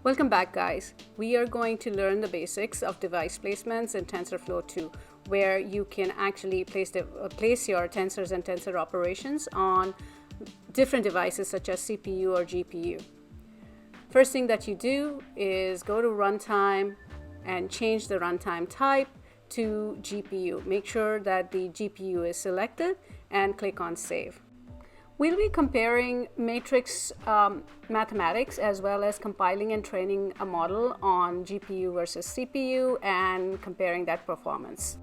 Welcome back, guys. We are going to learn the basics of device placements in TensorFlow 2, where you can actually place your tensors and tensor operations on different devices such as CPU or GPU. First thing that you do is go to runtime and change the runtime type to GPU. Make sure that the GPU is selected and click on Save. We'll be comparing matrix mathematics as well as compiling and training a model on GPU versus CPU and comparing that performance.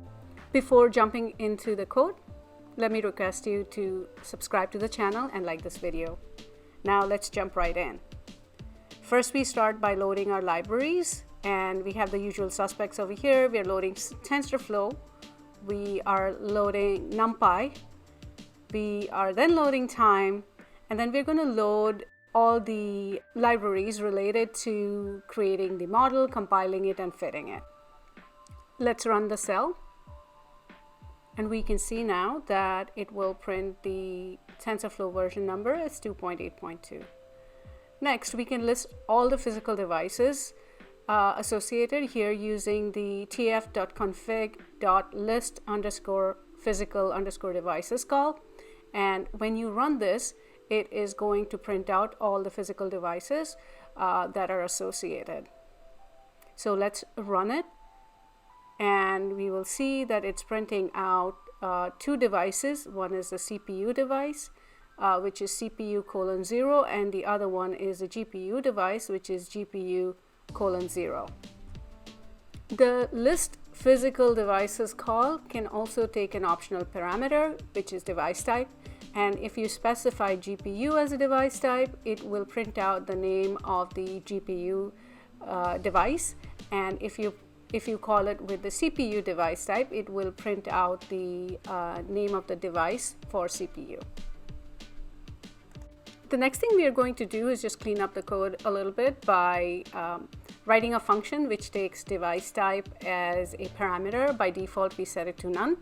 Before jumping into the code, let me request you to subscribe to the channel and like this video. Now let's jump right in. First, we start by loading our libraries, and we have the usual suspects over here. We are loading TensorFlow, we are loading NumPy, we are then loading time, and then we're going to load all the libraries related to creating the model, compiling it, and fitting it. Let's run the cell, and we can see now that it will print the TensorFlow version number as 2.8.2. Next, we can list all the physical devices associated here using the tf.config.list_physical_devices call. And when you run this, it is going to print out all the physical devices that are associated. So let's run it, and we will see that it's printing out two devices. One is the CPU device, which is CPU:0, and the other one is a GPU device, which is GPU:0. The list physical devices call can also take an optional parameter, which is device type, and if you specify GPU as a device type, it will print out the name of the GPU device, and if you call it with the CPU device type, it will print out the name of the device for CPU. The next thing we are going to do is just clean up the code a little bit by writing a function which takes device type as a parameter. By default, we set it to none,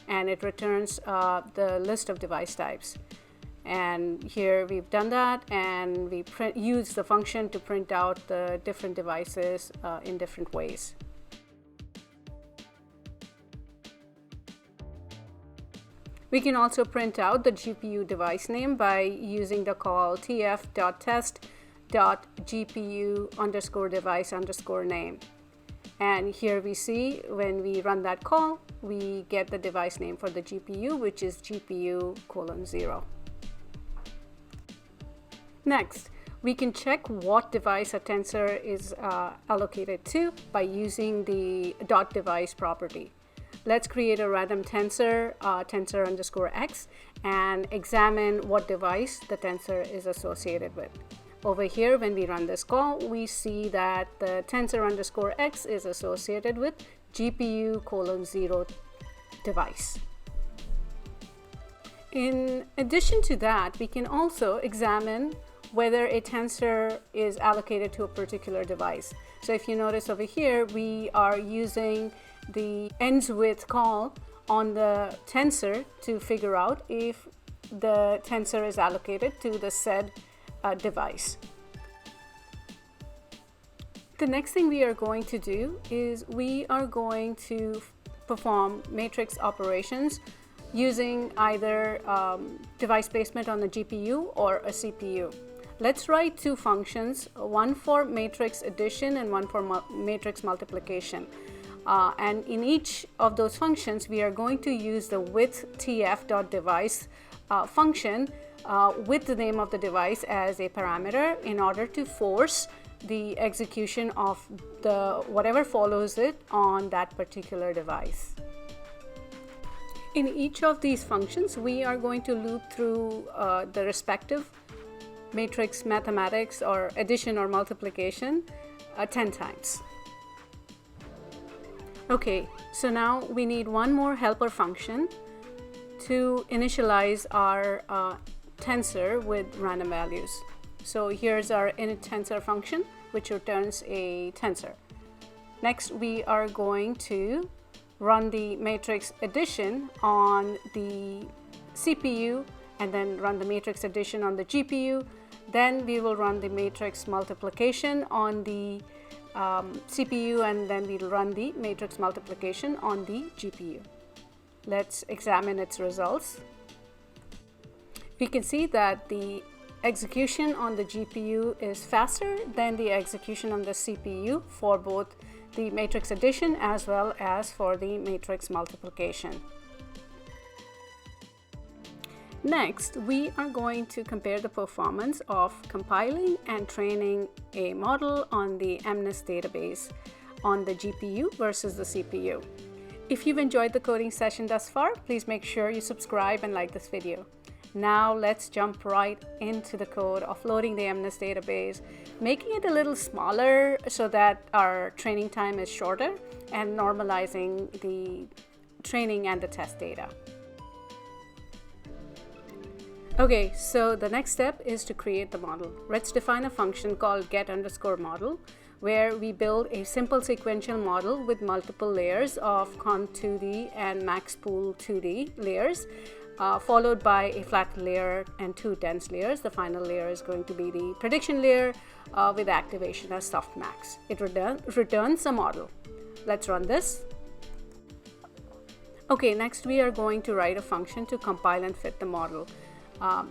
and it returns the list of device types. And here we've done that, and we use the function to print out the different devices in different ways. We can also print out the GPU device name by using the call tf.test.gpu_device_name. And here we see when we run that call, we get the device name for the GPU, which is GPU:0. Next, we can check what device a tensor is allocated to by using the .device property. Let's create a random tensor, tensor_x, and examine what device the tensor is associated with. Over here, when we run this call, we see that the tensor_x is associated with GPU:0 device. In addition to that, we can also examine whether a tensor is allocated to a particular device. So if you notice over here, we are using the ends with call on the tensor to figure out if the tensor is allocated to the said device. The next thing we are going to do is we are going to perform matrix operations using either device placement on the GPU or a CPU. Let's write two functions, one for matrix addition and one for matrix multiplication. And in each of those functions, we are going to use the with_tf.device function with the name of the device as a parameter in order to force the execution of the whatever follows it on that particular device. In each of these functions, we are going to loop through the respective matrix mathematics or addition or multiplication 10 times. Okay, so now we need one more helper function to initialize our tensor with random values. So here's our init tensor function, which returns a tensor. Next, we are going to run the matrix addition on the CPU and then run the matrix addition on the GPU Then we will run the matrix multiplication on the CPU, and then we'll run the matrix multiplication on the GPU. Let's examine its results. We can see that the execution on the GPU is faster than the execution on the CPU for both the matrix addition as well as for the matrix multiplication. Next, we are going to compare the performance of compiling and training a model on the MNIST database on the GPU versus the CPU. If you've enjoyed the coding session thus far, please make sure you subscribe and like this video. Now let's jump right into the code of loading the MNIST database, making it a little smaller so that our training time is shorter, and normalizing the training and the test data. Okay, so the next step is to create the model. Let's define a function called get_model, where we build a simple sequential model with multiple layers of conv2d and maxpool2d layers, followed by a flat layer and 2 dense layers. The final layer is going to be the prediction layer with activation as softmax. It returns a model. Let's run this. Okay, next we are going to write a function to compile and fit the model.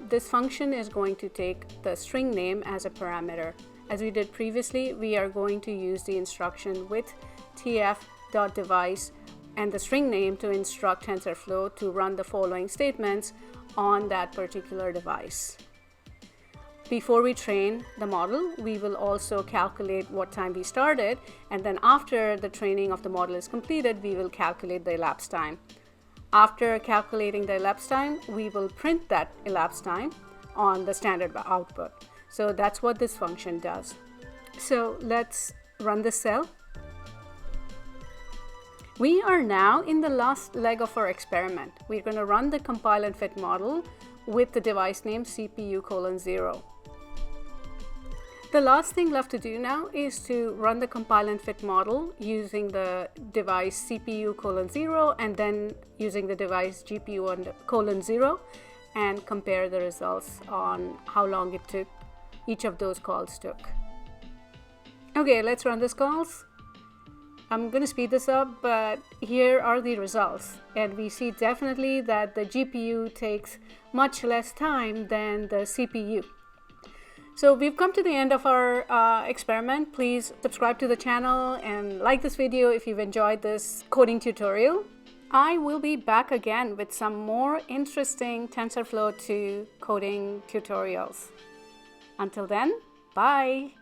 This function is going to take the string name as a parameter. As we did previously, we are going to use the instruction with tf.device and the string name to instruct TensorFlow to run the following statements on that particular device. Before we train the model, we will also calculate what time we started, and then after the training of the model is completed, we will calculate the elapsed time. After calculating the elapsed time, we will print that elapsed time on the standard output. So that's what this function does. So let's run this cell. We are now in the last leg of our experiment. We're going to run the compile and fit model with the device name CPU:0. The last thing left to do now is to run the compile and fit model using the device CPU:0 and then using the device GPU:0 and compare the results on how long it took, each of those calls took. Okay, let's run these calls. I'm going to speed this up, but here are the results. And we see definitely that the GPU takes much less time than the CPU. So we've come to the end of our experiment. Please subscribe to the channel and like this video if you've enjoyed this coding tutorial. I will be back again with some more interesting TensorFlow 2 coding tutorials. Until then, bye.